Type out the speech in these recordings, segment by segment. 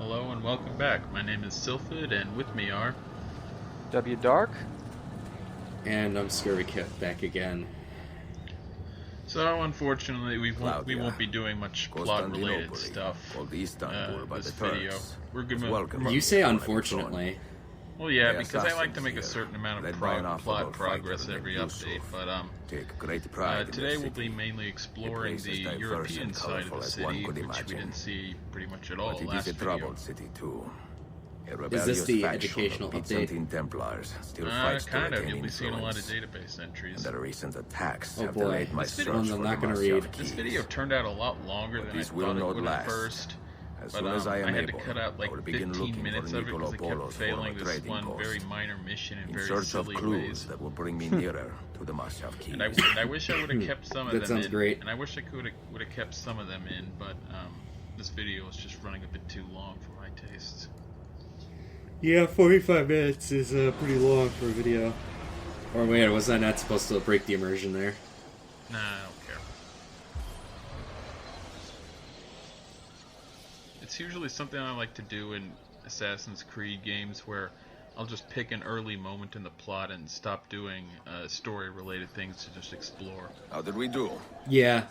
Hello and welcome back. My name is Sylphid, and with me are... W Dark. And I'm Scurvy Kit back again. So, unfortunately, we won't be doing much plot-related stuff this video. We're gonna... You say unfortunately. Well, yeah, because I like to make a certain amount of plot progress every update, but today we'll be mainly exploring the European side of the city, which we didn't see pretty much at all last video. Is this the educational update? Kind of. You'll be seeing a lot of database entries. Oh boy, this one I'm not going to read. This video turned out a lot longer than I thought it would at first. But I had to cut out like 15 minutes of it because I kept failing this one very minor mission in very silly ways. That will bring me nearer to the Mashav keys. And I wish I would have kept some of them in. That sounds great. And I wish I would have kept some of them in, but this video is just running a bit too long for my tastes. Yeah, 45 minutes is pretty long for a video. Or wait, was I not supposed to break the immersion there? Nah, I don't care. It's usually something I like to do in Assassin's Creed games where I'll just pick an early moment in the plot and stop doing story-related things to just explore. How did we do? Yeah.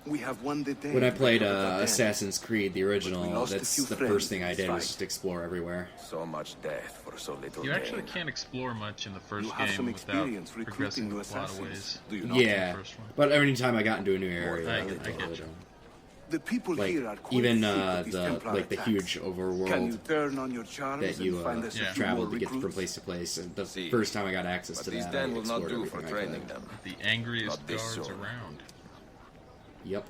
We have one detained. When I played Assassin's Creed, the original, that's the first thing I did was just explore everywhere. So much death for so little. You actually can't explore much in the first game without progressing the plot a ways. Yeah, but every time I got into a new area, I get you. The people like here are even the huge overworld that you travel to get from place to place. And the first time I got access to that, I explored everything I could. The angriest guards around. Yep.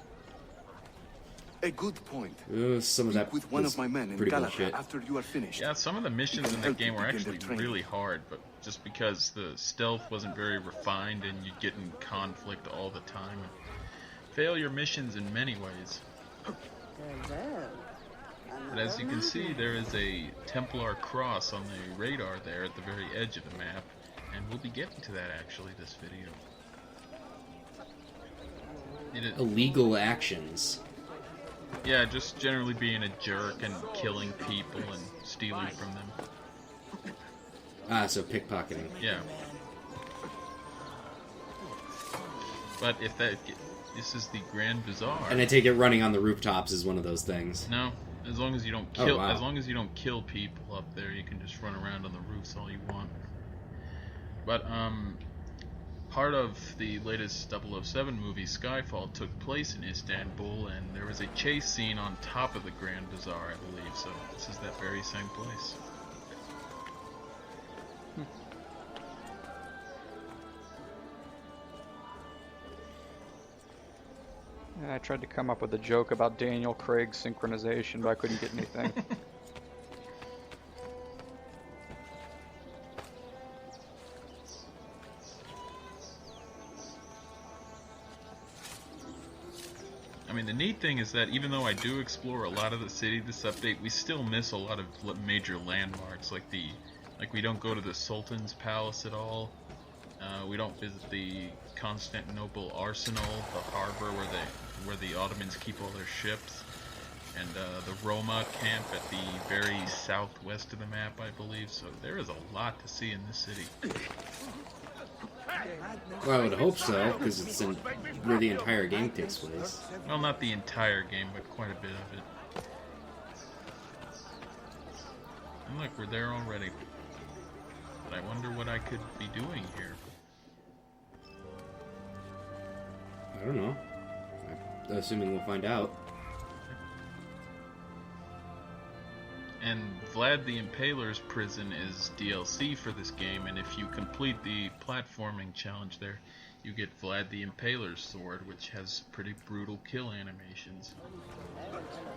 A good point. Some of that with one of my men in Galata after you are finished. Yeah, some of the missions in that game were actually really hard, but just because the stealth wasn't very refined and you'd get in conflict all the time and fail your missions in many ways. But as you can see, there is a Templar cross on the radar there at the very edge of the map, and we'll be getting to that actually this video. Illegal actions. Yeah, just generally being a jerk and killing people and stealing from them. Ah, so pickpocketing. Yeah. But if this is the Grand Bazaar. And I take it running on the rooftops is one of those things. No, as long as you don't kill. Oh, wow. As long as you don't kill people up there, you can just run around on the roofs all you want. But part of the latest 007 movie, Skyfall, took place in Istanbul, and there was a chase scene on top of the Grand Bazaar, I believe, so this is that very same place. I tried to come up with a joke about Daniel Craig's synchronization, but I couldn't get anything. I mean, the neat thing is that even though I do explore a lot of the city this update, we still miss a lot of major landmarks, like we don't go to the Sultan's Palace at all. We don't visit the Constantinople Arsenal, the harbor where the Ottomans keep all their ships, and the Roma camp at the very southwest of the map, I believe. So there is a lot to see in this city. Well, I would hope so, because it's where the entire game takes place. Well, not the entire game, but quite a bit of it. And look, we're there already. But I wonder what I could be doing here. I don't know. I'm assuming we'll find out. And Vlad the Impaler's prison is DLC for this game, and if you complete the platforming challenge there, you get Vlad the Impaler's sword, which has pretty brutal kill animations.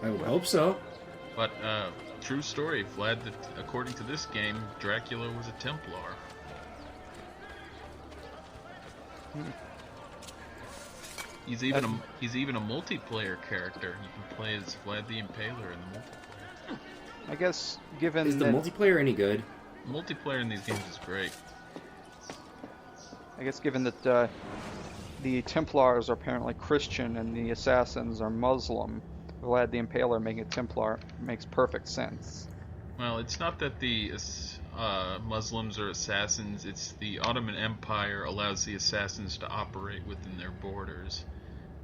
I would hope so. But, true story, according to this game, Dracula was a Templar. He's even a multiplayer character. You can play as Vlad the Impaler in the multiplayer. I guess, given Is the multiplayer any good? Multiplayer in these games is great. I guess given that the Templars are apparently Christian and the Assassins are Muslim, Vlad the Impaler making a Templar makes perfect sense. Well, it's not that the Muslims are assassins, it's the Ottoman Empire allows the assassins to operate within their borders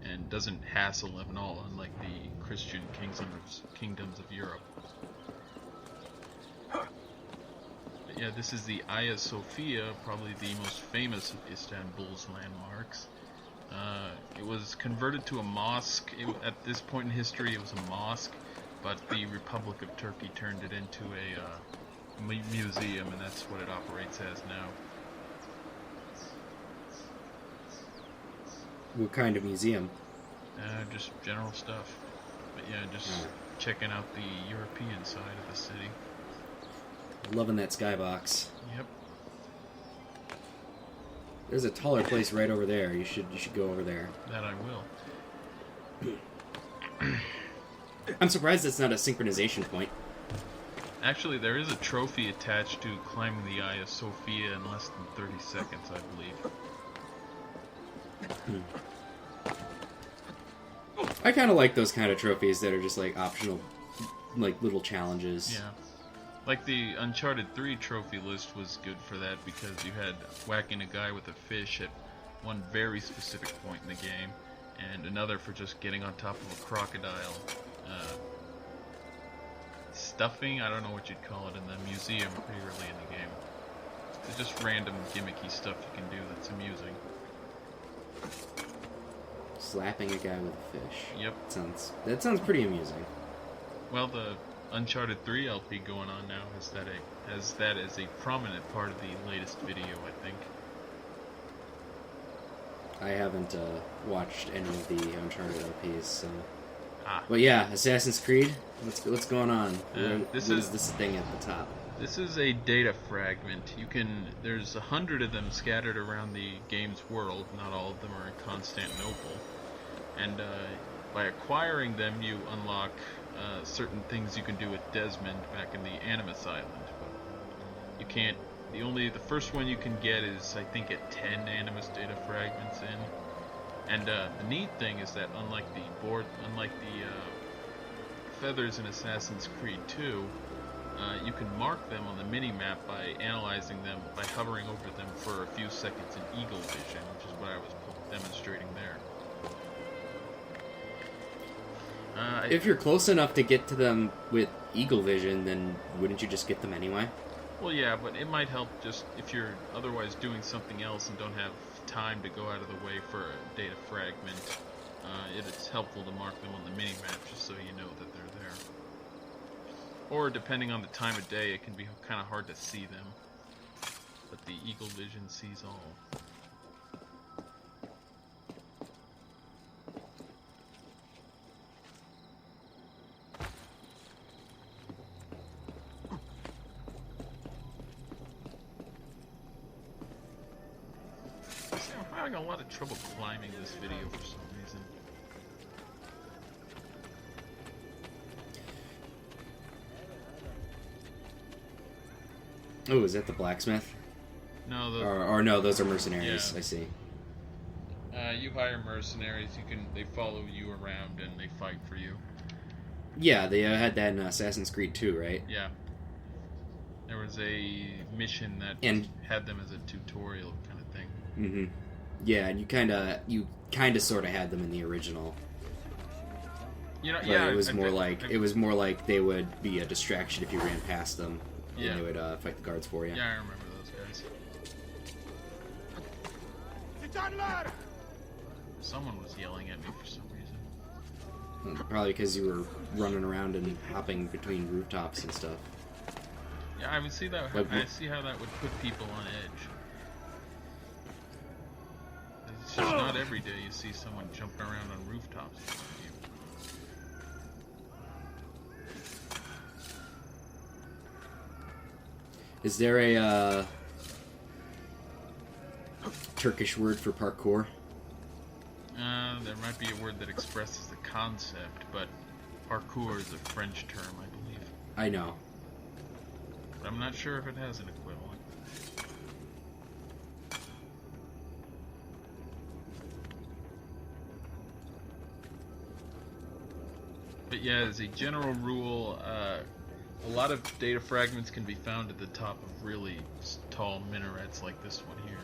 and doesn't hassle them at all, unlike the Christian kingdoms of Europe. But yeah, this is the Hagia Sophia, probably the most famous of Istanbul's landmarks. It was converted to a mosque. At this point in history, it was a mosque, but the Republic of Turkey turned it into a museum, and that's what it operates as now. What kind of museum? Just general stuff. But yeah, just checking out the European side of the city. Loving that skybox. Yep. There's a taller place right over there. You should go over there. That I will. I'm surprised it's not a synchronization point. Actually, there is a trophy attached to climbing the Hagia Sophia in less than 30 seconds, I believe. I kind of like those kind of trophies that are just like optional, like little challenges. Yeah. Like the Uncharted 3 trophy list was good for that because you had whacking a guy with a fish at one very specific point in the game, and another for just getting on top of a crocodile. Stuffing, I don't know what you'd call it, in the museum pretty early in the game. It's just random gimmicky stuff you can do that's amusing. Slapping a guy with a fish. Yep. That sounds pretty amusing. Well, the Uncharted 3 LP going on now has that as a prominent part of the latest video, I think. I haven't watched any of the Uncharted LPs, so... But yeah, Assassin's Creed, what's going on? What is this thing at the top? This is a data fragment. There's 100 of them scattered around the game's world. Not all of them are in Constantinople. And by acquiring them, you unlock certain things you can do with Desmond back in the Animus Island. But you can't. The first one you can get is, I think, at 10 Animus data fragments in. And the neat thing is that unlike the feathers in Assassin's Creed 2, you can mark them on the mini-map by analyzing them, by hovering over them for a few seconds in Eagle Vision, which is what I was demonstrating there. If you're close enough to get to them with Eagle Vision, then wouldn't you just get them anyway? Well, yeah, but it might help just if you're otherwise doing something else and don't have time to go out of the way for a data fragment. It's helpful to mark them on the mini-map just so you know that they're there. Or depending on the time of day, it can be kind of hard to see them. But the Eagle Vision sees all. I'm having a lot of trouble climbing this video for some reason. Oh, is that the blacksmith? No, or no, those are mercenaries. Yeah. I see. You hire mercenaries. They follow you around and they fight for you. Yeah, they had that in Assassin's Creed 2, right? Yeah. There was a mission that had them as a tutorial kind of thing. Mm-hmm. Yeah, and you kind of sort of had them in the original. But it was more like they would be a distraction if you ran past them. Yeah. And they would fight the guards for you. Yeah, I remember those guys. Someone was yelling at me for some reason. Probably because you were running around and hopping between rooftops and stuff. Yeah, I would see that. I see how that would put people on edge. It's just not every day you see someone jumping around on rooftops in front of you. Is there a Turkish word for parkour? There might be a word that expresses the concept, but parkour is a French term, I believe. I know. But I'm not sure if it has an equivalent. But yeah, as a general rule, a lot of data fragments can be found at the top of really tall minarets like this one here.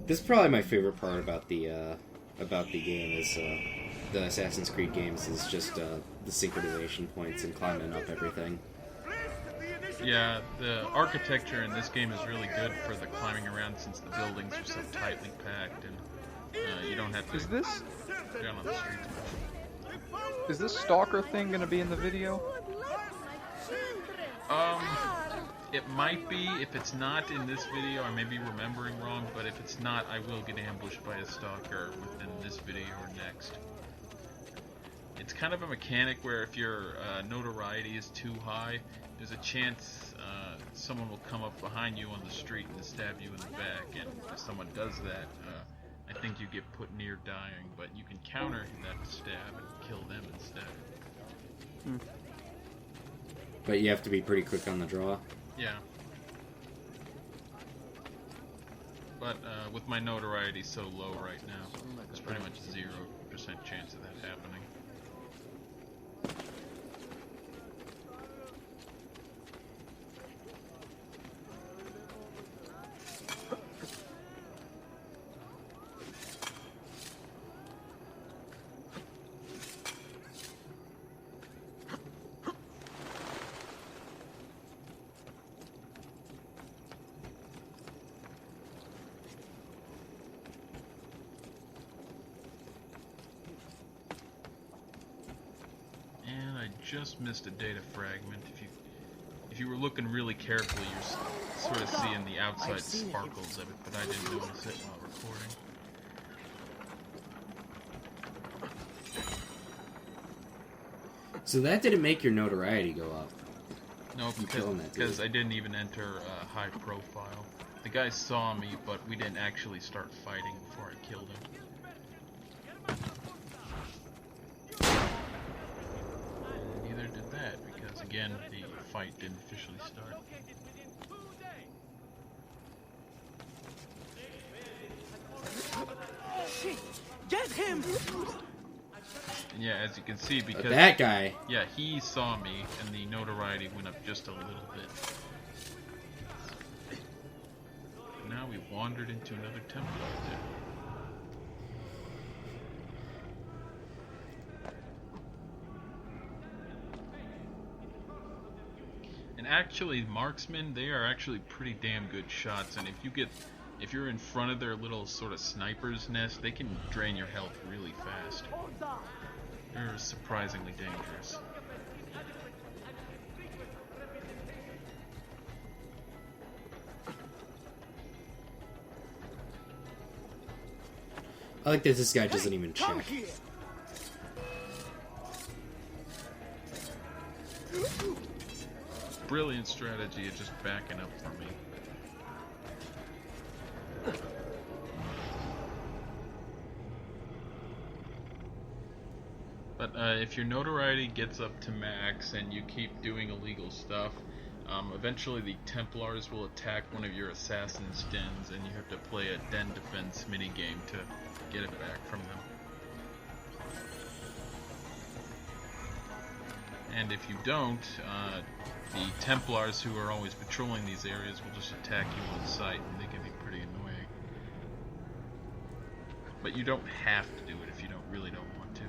This is probably my favorite part about the game is the Assassin's Creed games is just the synchronization points and climbing up everything. Yeah, the architecture in this game is really good for the climbing around since the buildings are so tightly packed and you don't have to go down on the streets. Is this stalker thing gonna be in the video? It might be. If it's not in this video, I may be remembering wrong, but if it's not, I will get ambushed by a stalker within this video or next. It's kind of a mechanic where if your notoriety is too high, there's a chance someone will come up behind you on the street and stab you in the back, and if someone does that, I think you get put near dying, but you can counter that stab and kill them instead. But you have to be pretty quick on the draw. Yeah. But with my notoriety so low right now, there's pretty much 0% chance of that happening. Just missed a data fragment. If you were looking really carefully, you're sort of seeing the outside sparkles of it, but I didn't notice it while recording. So that didn't make your notoriety go up. No, because I didn't even enter high profile. The guy saw me, but we didn't actually start fighting before I killed him. Again, the fight didn't officially start. Get him! And yeah, as you can see, because that guy, yeah, he saw me, and the notoriety went up just a little bit. Now we wandered into another temple right there. And actually, marksmen, they are actually pretty damn good shots, and if you're in front of their little sort of sniper's nest, they can drain your health really fast. They're surprisingly dangerous. I like that this guy doesn't even check. Brilliant strategy of just backing up for me. But if your notoriety gets up to max and you keep doing illegal stuff, eventually the Templars will attack one of your assassin's dens, and you have to play a den defense minigame to get it back from them. And if you don't, the Templars who are always patrolling these areas will just attack you on sight, and they can be pretty annoying. But you don't have to do it if you really don't want to.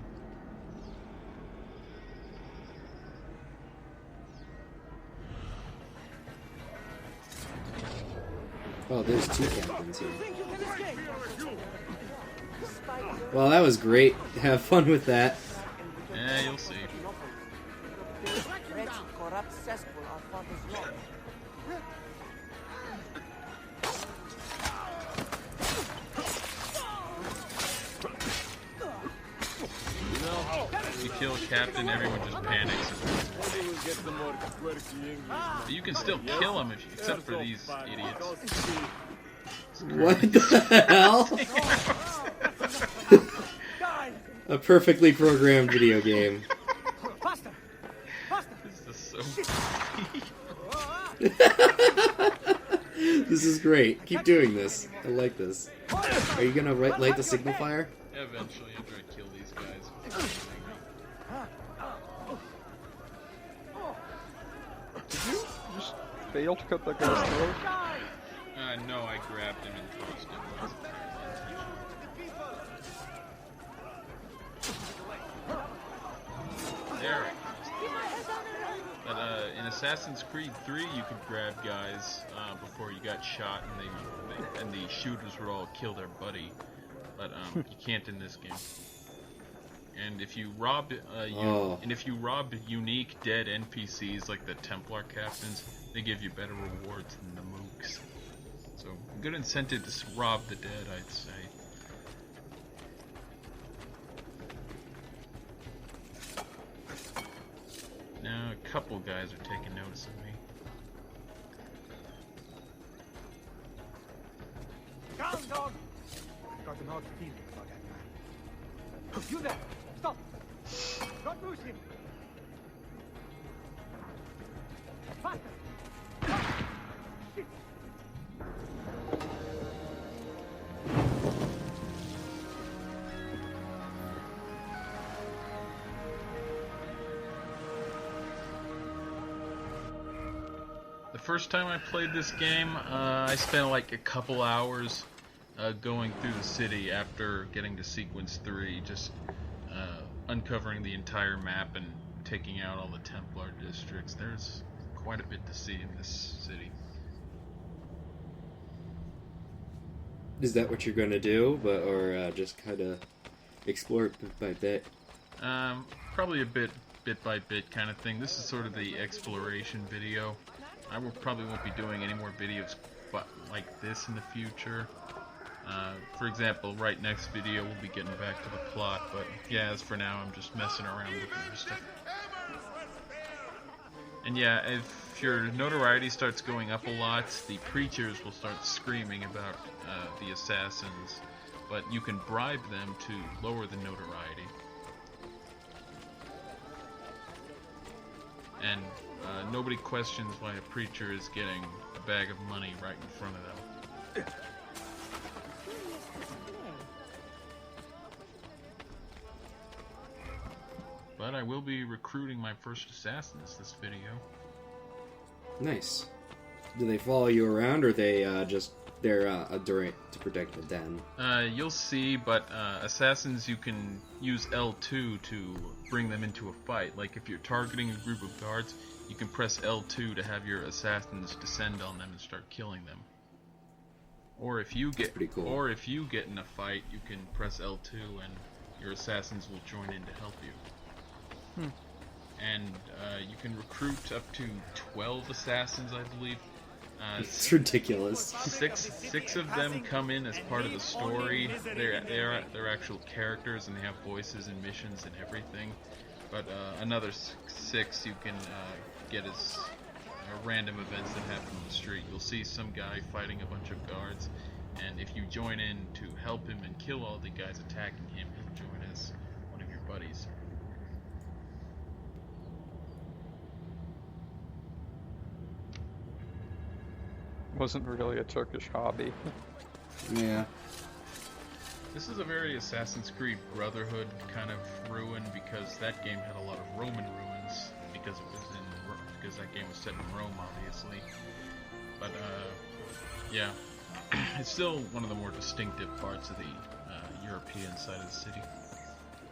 Oh, there's two captains here. Well, that was great. Have fun with that. Yeah, you'll see. You kill a captain, everyone just panics. But you can still kill them except for these idiots. What the hell? A perfectly programmed video game. This is so This is great. Keep doing this. I like this. Are you gonna light the signal fire? Eventually, I'm trying to kill these guys. Did you just fail to cut that guy's throat? No, I grabbed him and tossed him. There it goes. But in Assassin's Creed 3, you could grab guys before you got shot, and the shooters would all kill their buddy. But you can't in this game. And if you rob unique dead NPCs like the Templar captains, they give you better rewards than the mooks. So a good incentive to rob the dead, I'd say. Now a couple guys are taking notice of me. Down, dog! Got an odd feeling about that man. You there! Stop! Don't lose him! Faster! The first time I played this game, I spent like a couple hours going through the city after getting to Sequence 3, just uncovering the entire map and taking out all the Templar districts. There's quite a bit to see in this city. Is that what you're gonna do, or just kind of explore it bit by bit? Probably a bit by bit kind of thing. This is sort of the exploration video. I probably won't be doing any more videos like this in the future. For example, right next video we'll be getting back to the plot, but yeah, as for now I'm just messing around looking for stuff. And yeah, if your notoriety starts going up a lot, the preachers will start screaming about the assassins, but you can bribe them to lower the notoriety. And nobody questions why a preacher is getting a bag of money right in front of them. But I will be recruiting my first assassins this video. Nice. Do they follow you around, or they they're to protect the den? You'll see, but assassins, you can use L2 to bring them into a fight. Like if you're targeting a group of guards, you can press L2 to have your assassins descend on them and start killing them. Or if you get pretty cool. Or if you get in a fight, you can press L2 and your assassins will join in to help you. And you can recruit up to 12 assassins, I believe. It's ridiculous. Six of them come in as part of the story. They're actual characters and they have voices and missions and everything. But another 6 you can get as random events that happen on the street. You'll see some guy fighting a bunch of guards, and if you join in to help him and kill all the guys attacking him, he'll join as one of your buddies. Wasn't really a Turkish hobby. Yeah. This is a very Assassin's Creed Brotherhood kind of ruin, because that game had a lot of Roman ruins because that game was set in Rome, obviously. But yeah, it's still one of the more distinctive parts of the European side of the city.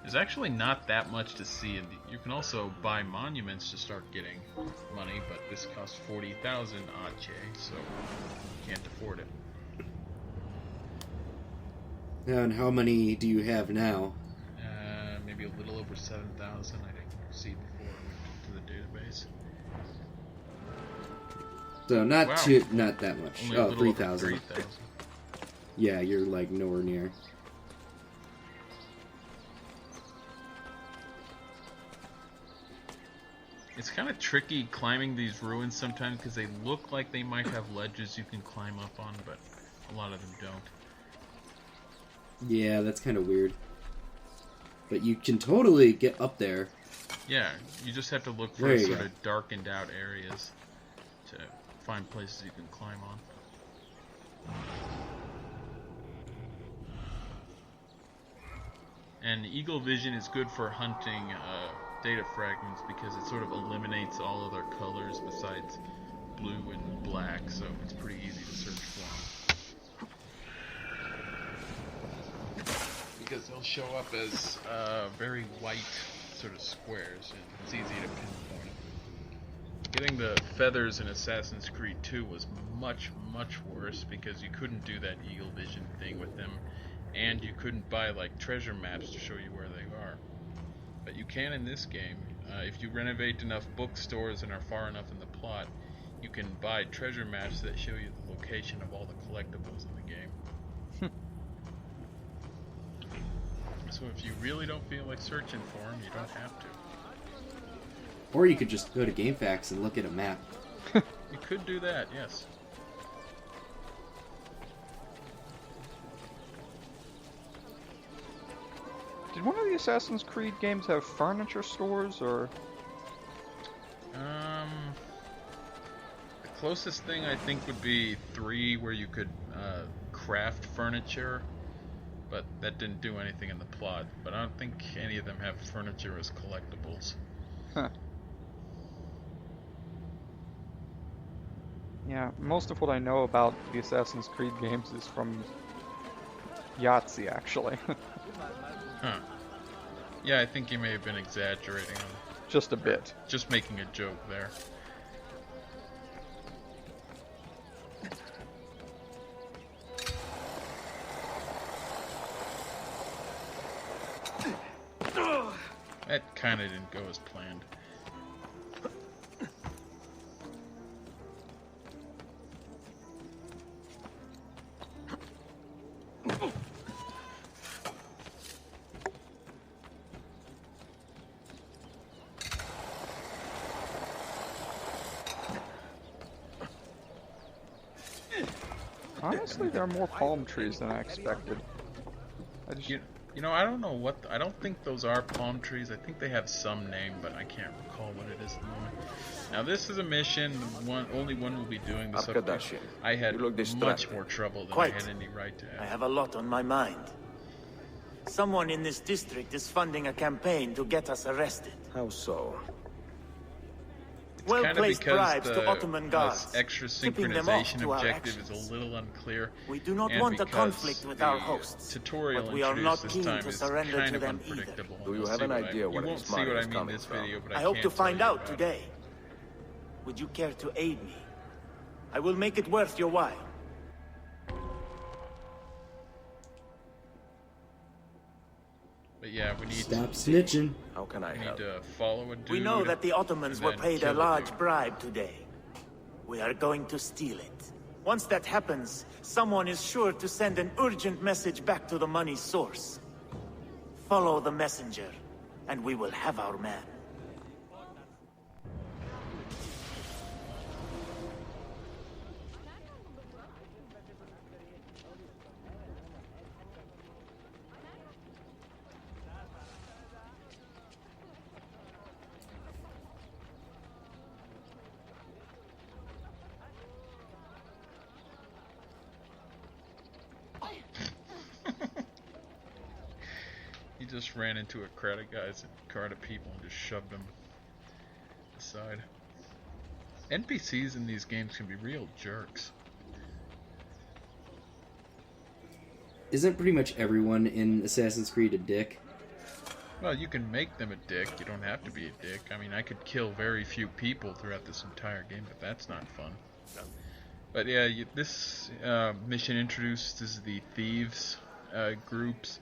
There's actually not that much to see. You can also buy monuments to start getting money, but this costs 40,000 ACE, so you can't afford it. And how many do you have now? Maybe a little over 7,000. I didn't see before I went to the database. So not that much. Only oh, 3,000. 3,000. Yeah, you're like nowhere near. It's kind of tricky climbing these ruins sometimes because they look like they might have ledges you can climb up on, but a lot of them don't. Yeah, that's kind of weird. But you can totally get up there. Yeah, you just have to look for sort of darkened out areas to find places you can climb on. And Eagle Vision is good for hunting data fragments because it sort of eliminates all other colors besides blue and black, so it's pretty easy to search for them. Because they'll show up as very white sort of squares, and it's easy to pinpoint them. Getting the feathers in Assassin's Creed 2 was much, much worse because you couldn't do that Eagle Vision thing with them, and you couldn't buy like treasure maps to show you where they are. But you can in this game. If you renovate enough bookstores and are far enough in the plot, you can buy treasure maps that show you the location of all the collectibles in the game. So if you really don't feel like searching for them, you don't have to. Or you could just go to GameFAQs and look at a map. You could do that, yes. Did one of the Assassin's Creed games have furniture stores, or? The closest thing I think would be 3, where you could craft furniture, but that didn't do anything in the plot. But I don't think any of them have furniture as collectibles. Huh. Yeah, most of what I know about the Assassin's Creed games is from Yahtzee, actually. Huh. Yeah, I think you may have been exaggerating on... Just a bit. Just making a joke there. That kinda didn't go as planned. Honestly, there are more palm trees than I expected. You know, I don't know what... I don't think those are palm trees. I think they have some name, but I can't recall what it is at the moment. Now, this is a mission. Only one will be doing this update. I had much more trouble than I had any right to have. I have a lot on my mind. Someone in this district is funding a campaign to get us arrested. How so? Well-placed bribes to Ottoman guards, extra tipping them off synchronization to our objective actions. is a little unclear. We do not want a conflict with our hosts, tutorial but we are not this keen time to is surrender kind to of them either. unpredictable. Do you have an idea where this money is coming from? I hope to find out today. Would you care to aid me? I will make it worth your while. But yeah, we need Stop snitching. How can I help? need to follow a dude. We know that the Ottomans and were then paid a kill large dude. bribe today. We are going to steal it. Once that happens, someone is sure to send an urgent message back to the money source. Follow the messenger, and we will have our man. He just ran into a crowd of guys and a crowd of people and just shoved them aside. NPCs in these games can be real jerks. Isn't pretty much everyone in Assassin's Creed a dick? Well, you can make them a dick. You don't have to be a dick. I mean, I could kill very few people throughout this entire game, but that's not fun. But yeah, this mission introduces the thieves groups,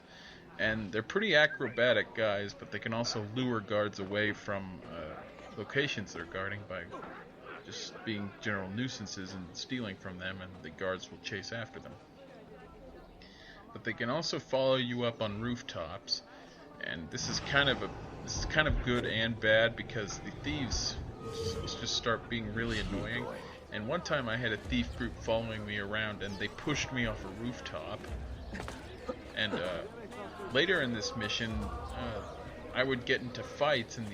and they're pretty acrobatic guys, but they can also lure guards away from locations they're guarding by just being general nuisances and stealing from them, and the guards will chase after them. But they can also follow you up on rooftops, and this is kind of a this is kind of good and bad because the thieves just start being really annoying. And one time I had a thief group following me around and they pushed me off a rooftop. And later in this mission, I would get into fights and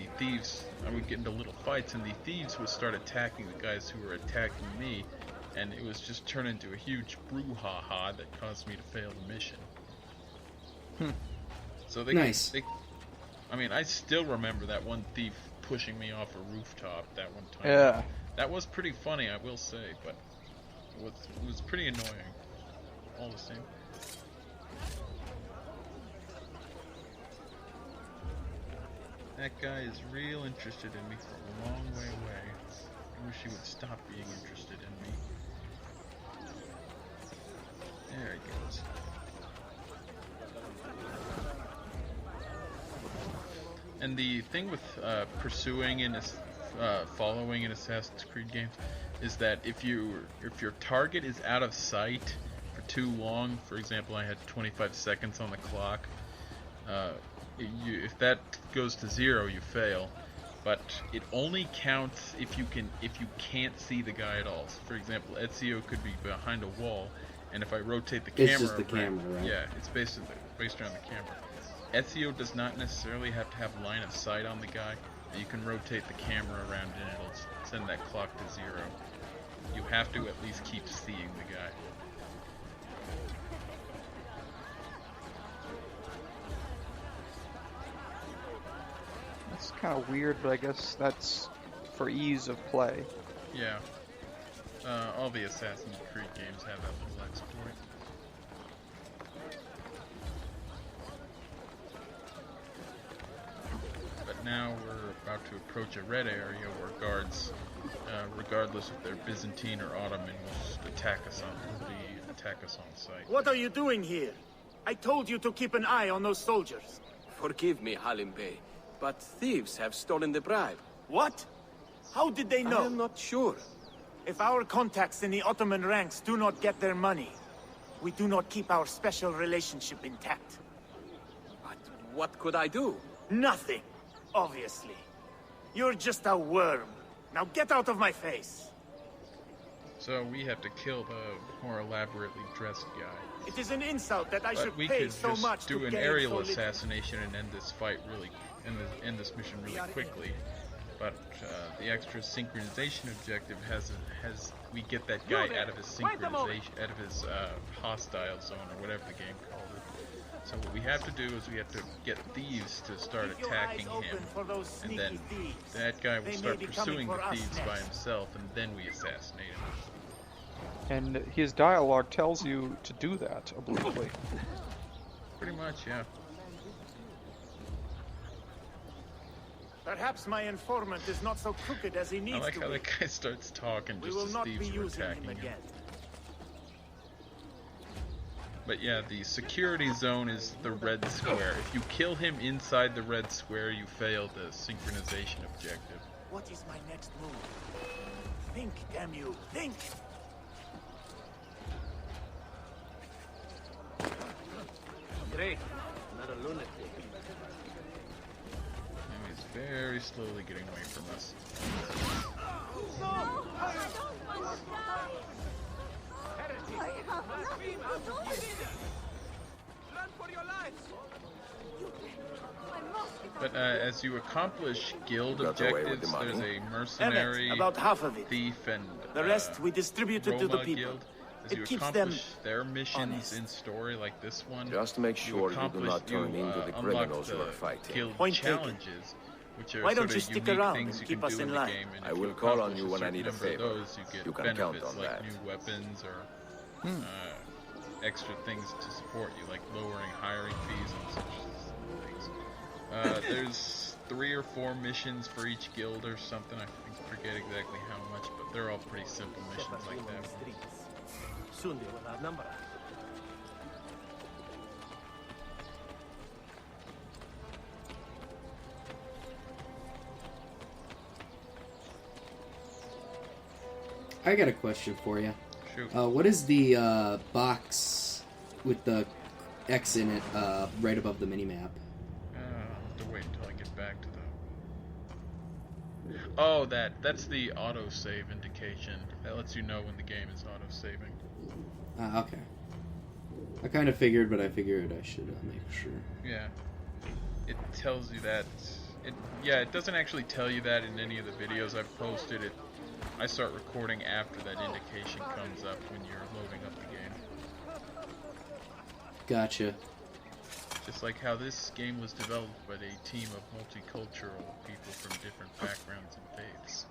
I would get into little fights and the thieves would start attacking the guys who were attacking me. And it was just turned into a huge brouhaha that caused me to fail the mission. So Nice. I mean, I still remember that one thief pushing me off a rooftop that one time. Yeah. That was pretty funny, I will say, but it was pretty annoying, all the same. That guy is real interested in me from a long way away. I wish he would stop being interested in me. There he goes. And the thing with pursuing and following in Assassin's Creed games is that if your target is out of sight for too long, for example, I had 25 seconds on the clock. If that goes to 0, you fail. But it only counts if you can't see the guy at all. So for example, Ezio could be behind a wall, and if I rotate the camera, it's just the camera, right? Yeah, it's based around the camera. Ezio does not necessarily have to have line of sight on the guy. You can rotate the camera around and it'll send that clock to 0. You have to at least keep seeing the guy. That's kind of weird, but I guess that's for ease of play. Yeah. All the Assassin's Creed games have that little exploit. But now we're about to approach a red area where guards, regardless if they're Byzantine or Ottoman, will just attack us on sight. What are you doing here? I told you to keep an eye on those soldiers. Forgive me, Halim Bey, but thieves have stolen the bribe. What? How did they know? I am not sure. If our contacts in the Ottoman ranks do not get their money, we do not keep our special relationship intact. But what could I do? Nothing, obviously. You're just a worm. Now get out of my face. So we have to kill the more elaborately dressed guy. It is an insult that I But should we pay could so just much do to an gain aerial so little. assassination and end this fight end this mission really quickly. But the extra synchronization objective has we get that guy out of his synchronization, out of his hostile zone or whatever the game called it. So what we have to do is we have to get thieves to start Keep your attacking eyes open him, for those and sneaky then thieves. that guy will They may start be coming pursuing the for us thieves by next. himself, and then we assassinate him. And his dialogue tells you to do that obliquely. Pretty much, yeah. Perhaps my informant is not so crooked as he needs I like to how be. that guy starts talking We just will as not be thieves are using attacking him him. again. But yeah, the security zone is the red square. If you kill him inside the red square, you fail the synchronization objective. What is my next move? Think, damn you, think! Great. Not a lunatic. And he's very slowly getting away from us. Run for your lives! But as you accomplish guild Got away with objectives, the money? there's a mercenary, about half of it. thief, and The rest we distributed to the Roma people. guild. As It you keeps them accomplish their missions honest. in story like this one, Just to make sure you do not turn into the unlock criminals the you are fighting. guild Point taken. challenges, which are Why don't sort you of stick unique around things and you keep can us do in the line? game. And I if will you call on accomplish you when I certain need a number of favor. those, you get You can benefits count on like that. new weapons or extra things to support you, like lowering hiring fees and such things. There's 3 or 4 missions for each guild or something. I forget exactly how much, but they're all pretty simple missions like that. Soon they will outnumber us. I got a question for you. Shoot. What is the box with the X in it right above the minimap? I'll have to wait until I get back to Oh, that's the autosave indication. That lets you know when the game is autosaving. Okay. I kind of figured, but I figured I should make sure. Yeah. It tells you that. It doesn't actually tell you that in any of the videos I've posted. I start recording after that indication comes up when you're loading up the game. Gotcha. Just like how this game was developed by a team of multicultural people from different backgrounds and faiths.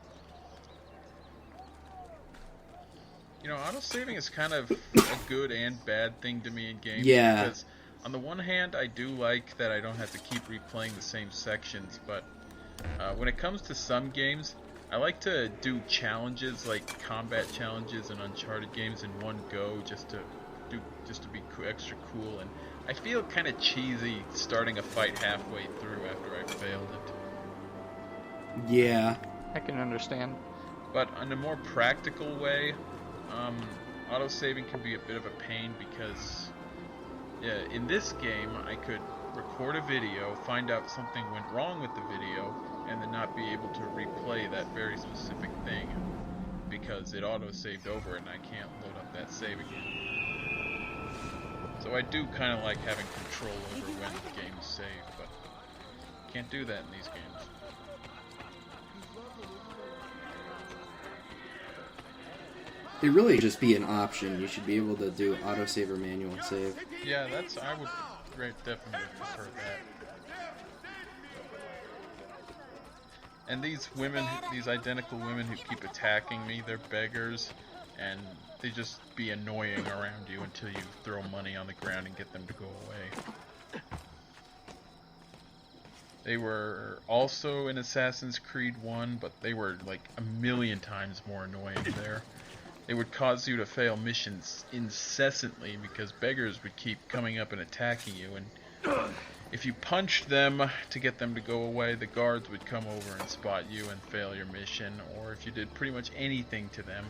You know, autosaving is kind of a good and bad thing to me in games. Yeah. Because on the one hand, I do like that I don't have to keep replaying the same sections, but when it comes to some games, I like to do challenges like combat challenges in Uncharted games in one go just to be extra cool, and I feel kind of cheesy starting a fight halfway through after I've failed it. Yeah. I can understand. But in a more practical way, autosaving can be a bit of a pain because in this game I could record a video, find out something went wrong with the video, and then not be able to replay that very specific thing because it auto-saved over and I can't load up that save again. So I do kind of like having control over when the game is saved, but can't do that in these games. It really just be an option. You should be able to do autosave or manual save. Yeah, I would definitely prefer that. And these women, these identical women who keep attacking me, they're beggars, and they just be annoying around you until you throw money on the ground and get them to go away. They were also in Assassin's Creed 1, but they were like a million times more annoying there. They would cause you to fail missions incessantly because beggars would keep coming up and attacking you, and if you punched them to get them to go away, the guards would come over and spot you and fail your mission, or if you did pretty much anything to them,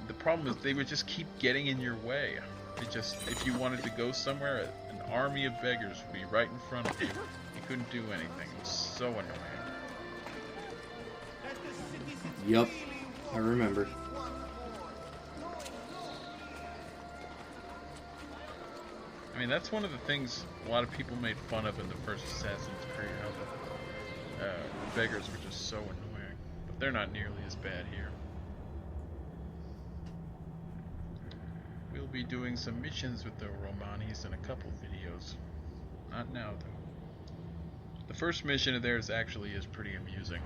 the problem is they would just keep getting in your way. If you wanted to go somewhere, an army of beggars would be right in front of you. You couldn't do anything. It was so annoying. Yep, I remember. I mean, that's one of the things a lot of people made fun of in the first Assassin's Creed, how the beggars were just so annoying. But they're not nearly as bad here. We'll be doing some missions with the Romanis in a couple videos. Not now, though. The first mission of theirs actually is pretty amusing.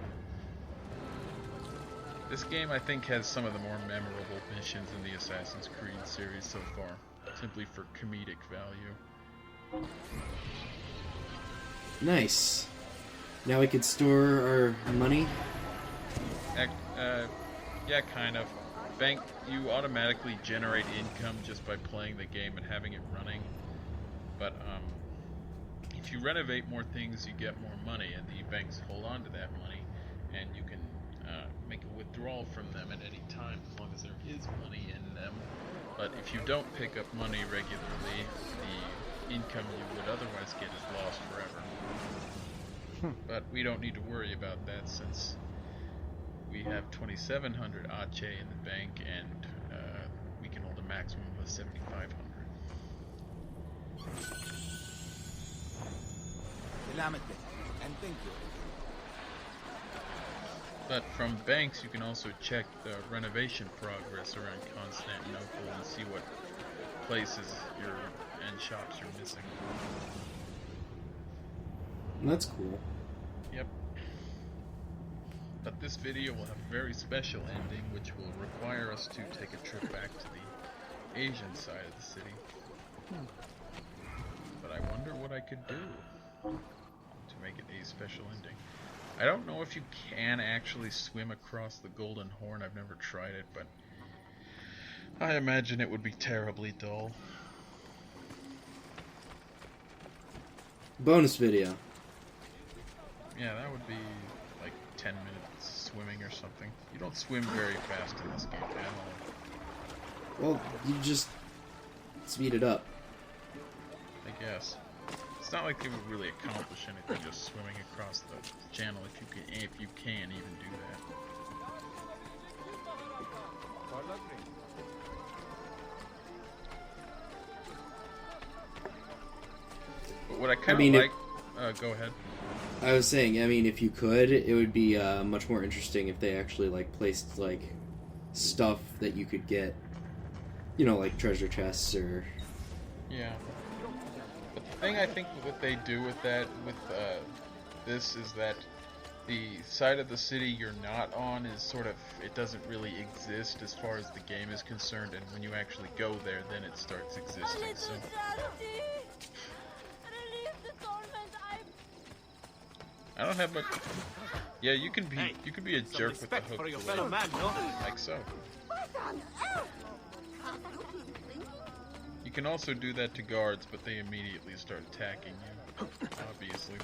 This game, I think, has some of the more memorable missions in the Assassin's Creed series so far, simply for comedic value. Nice. Now we can store our money? Yeah, kind of. Bank, you automatically generate income just by playing the game and having it running. But if you renovate more things, you get more money, and the banks hold on to that money, and you can make a withdrawal from them at any time as long as there is money in them. But if you don't pick up money regularly, the income you would otherwise get is lost forever. But we don't need to worry about that since we have 2,700 Ache in the bank, and we can hold a maximum of 7,500. And thank you. But from banks, you can also check the renovation progress around Constantinople and see what places and shops you're missing. That's cool. Yep. But this video will have a very special ending, which will require us to take a trip back to the Asian side of the city. But I wonder what I could do to make it a special ending. I don't know if you can actually swim across the Golden Horn. I've never tried it, but I imagine it would be terribly dull. Bonus video. Yeah, that would be like 10 minutes swimming or something. You don't swim very fast in this game at all. Well, you just speed it up. I guess. It's not like it would really accomplish anything just swimming across the channel if you can even do that. But what I kind of like... go ahead. I was saying, I mean, if you could, it would be much more interesting if they actually, like, placed, like, stuff that you could get, you know, like treasure chests or... Yeah. But the thing I think what they do with that, with this, is that the side of the city you're not on is sort of, it doesn't really exist as far as the game is concerned, and when you actually go there, then it starts existing, so... I don't have much... Yeah, you can be a jerk with the hook for your fellow man, no? Like so. You can also do that to guards, but they immediately start attacking you, obviously.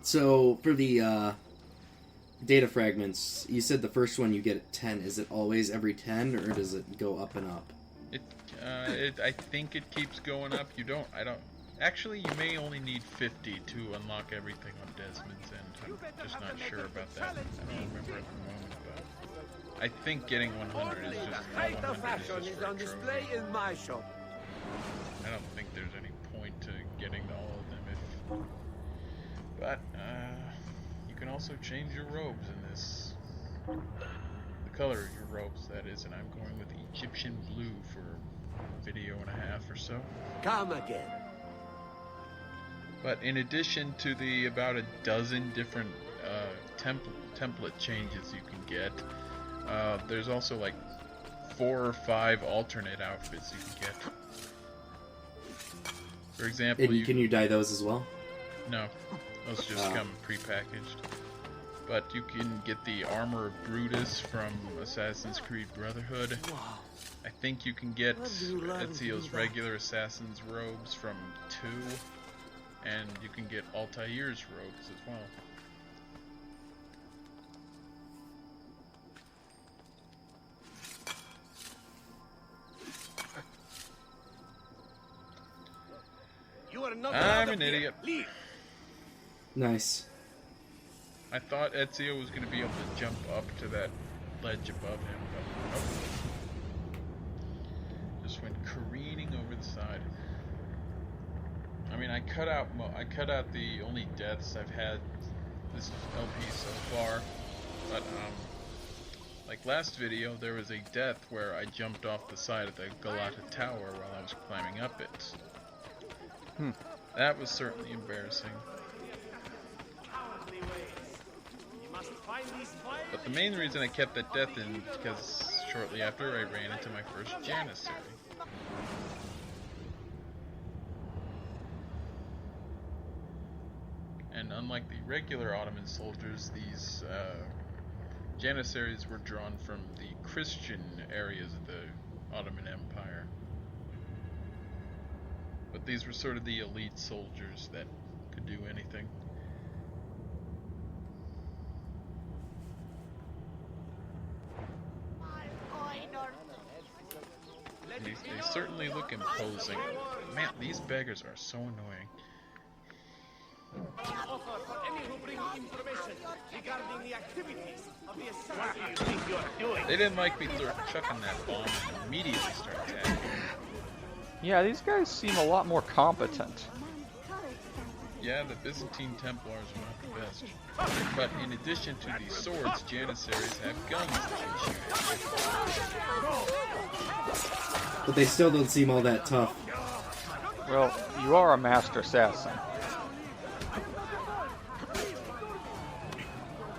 So, for the data fragments, you said the first one you get at 10. Is it always every 10, or does it go up and up? I think it keeps going up. Actually, you may only need 50 to unlock everything on Desmond's end. I'm just not sure about that. I don't remember at the moment, but I think getting 100 is just... height of fashion is on display in my shop. I don't think there's any point to getting all of them But, you can also change your robes in this. The color of your robes, that is, and I'm going with Egyptian blue for a video and a half or so. Come again. But in addition to the about a dozen different template changes you can get, there's also like 4 or 5 alternate outfits you can get. For example, can you dye those as well? No, those just come prepackaged. But you can get the armor of Brutus from Assassin's Creed Brotherhood. I think you can get Ezio's regular assassin's robes from 2. And you can get Altair's robes as well. I'm an idiot. Nice. I thought Ezio was going to be able to jump up to that ledge above him, but nope. Just went careening over the side. I mean, I cut out the only deaths I've had this LP so far, but like last video, there was a death where I jumped off the side of the Galata Tower while I was climbing up it. That was certainly embarrassing. But the main reason I kept that death in is because shortly after I ran into my first Janissary. And unlike the regular Ottoman soldiers, these Janissaries were drawn from the Christian areas of the Ottoman Empire. But these were sort of the elite soldiers that could do anything. They certainly look imposing. Man, these beggars are so annoying. They didn't like me chucking that bomb and immediately start attacking. Yeah, these guys seem a lot more competent. Yeah, the Byzantine Templars are not the best. But in addition to these swords, Janissaries have guns that can shoot. But they still don't seem all that tough. Well, you are a master assassin.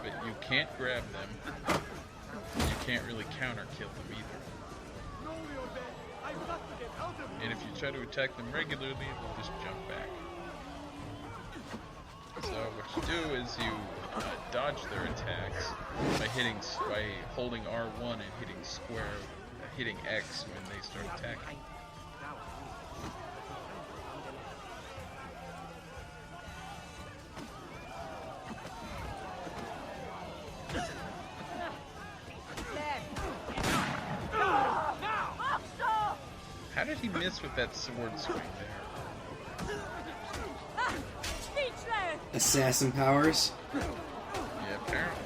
But you can't grab them. You can't really counter kill them either. And if you try to attack them regularly, they'll just jump back. So what you do is you dodge their attacks by holding R1 and hitting X when they start attacking. he missed with that sword swing there? Assassin powers. Yeah, apparently.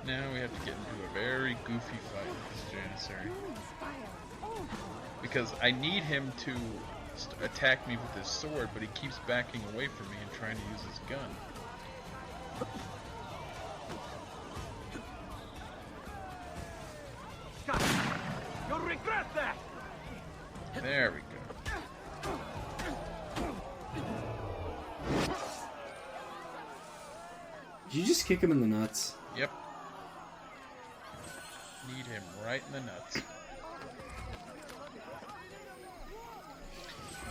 Now we have to get into a very goofy fight with this Janissary. Because I need him to attack me with his sword, but he keeps backing away from me and trying to use his gun. You'll regret that! There we go. Did you just kick him in the nuts? Yep. Need him right in the nuts.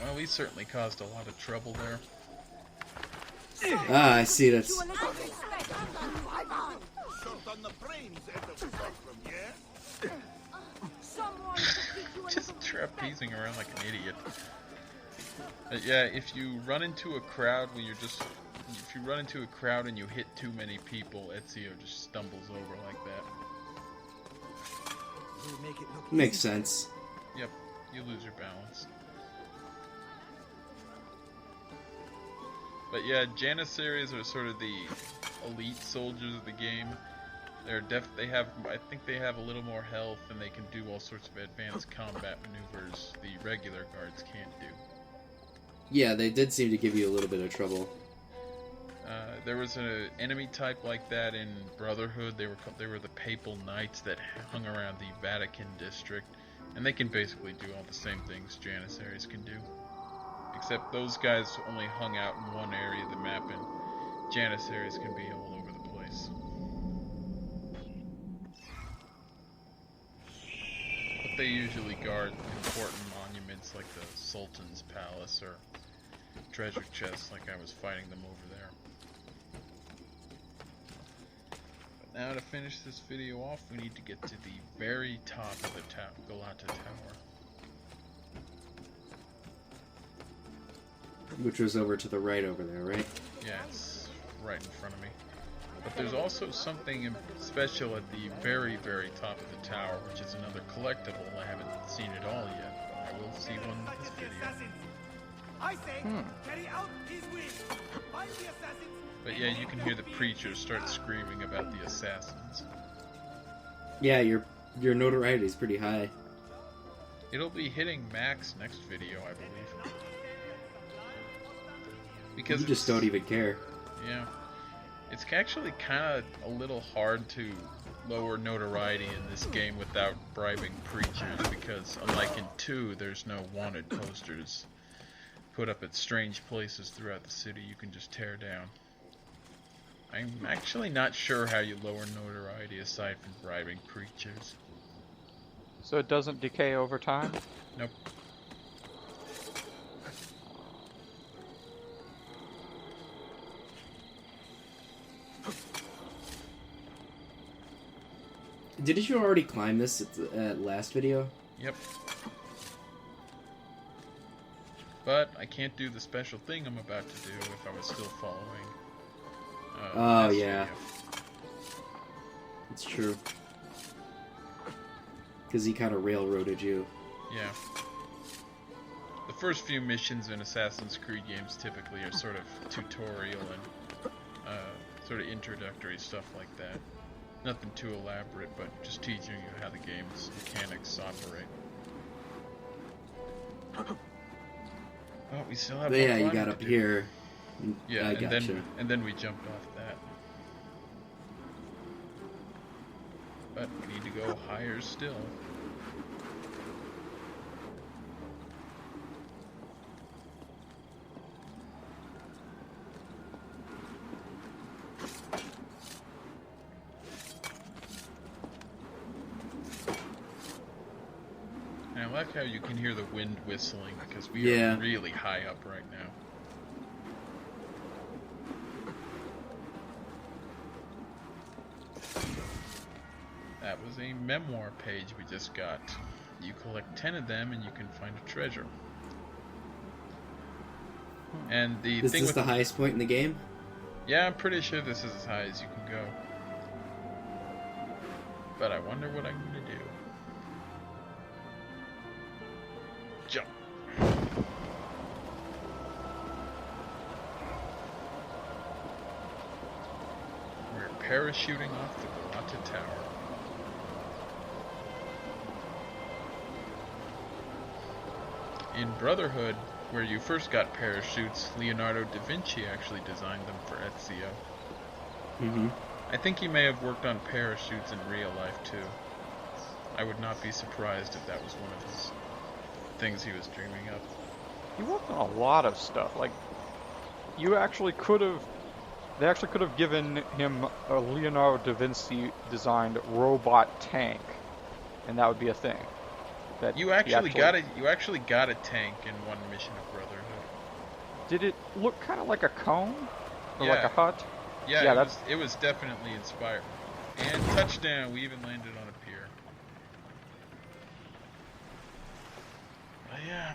Well, he certainly caused a lot of trouble there. Ah, I see. That's. Just trapezing around like an idiot. But yeah, if you run into a crowd when you're just... If you run into a crowd and you hit too many people, Ezio just stumbles over like that. Makes sense. Yep, you lose your balance. But yeah, Janissaries are sort of the elite soldiers of the game. They have, I think they have a little more health and they can do all sorts of advanced combat maneuvers the regular guards can't do. Yeah, they did seem to give you a little bit of trouble. There was an enemy type like that in Brotherhood. They were the Papal Knights that hung around the Vatican district, and they can basically do all the same things Janissaries can do. Except those guys only hung out in one area of the map, and Janissaries can be all over the place. But they usually guard important monuments like the Sultan's Palace or treasure chests, like I was fighting them over there. But now to finish this video off, we need to get to the very top of the Galata Tower. Which was over to the right over there, right? Yeah, it's right in front of me. But there's also something special at the very, very top of the tower, which is another collectible. I haven't seen it all yet, but I will see one in this video. I say, carry out his wish. Find the assassins. But yeah, you can hear the preachers start screaming about the assassins. Yeah, your notoriety is pretty high. It'll be hitting max next video, I believe. Because you just don't even care. Yeah. It's actually kind of a little hard to lower notoriety in this game without bribing preachers, because unlike in 2, there's no wanted posters put up at strange places throughout the city you can just tear down. I'm actually not sure how you lower notoriety aside from bribing preachers. So it doesn't decay over time? Nope. Didn't you already climb this at last video? Yep. But I can't do the special thing I'm about to do if I was still following. Oh, yeah. It's true. Because he kind of railroaded you. Yeah. The first few missions in Assassin's Creed games typically are sort of tutorial and sort of introductory stuff like that. Nothing too elaborate, but just teaching you how the game's mechanics operate. Oh, we still have. But yeah, you got up here. Yeah, I gotcha. and then we jumped off that. But we need to go higher still. And I like how you can hear the wind whistling because we are really high up right now. That was a memoir page we just got. You collect 10 of them and you can find a treasure. And the This thing is with the highest point in the game? Yeah, I'm pretty sure this is as high as you can go. But I wonder what I'm going to do. Jump. We're parachuting off the Galata Tower. In Brotherhood, where you first got parachutes, Leonardo da Vinci actually designed them for Ezio. Mm-hmm. I think he may have worked on parachutes in real life too. I would not be surprised if that was one of his things he was dreaming of. He worked on a lot of stuff. Like, they actually could have given him a Leonardo da Vinci designed robot tank, and that would be a thing. That you actually got a tank in one mission of Brotherhood. Did it look kind of like a cone, or like a hut? Yeah, it was definitely inspired. And touchdown! We even landed on a pier. But yeah.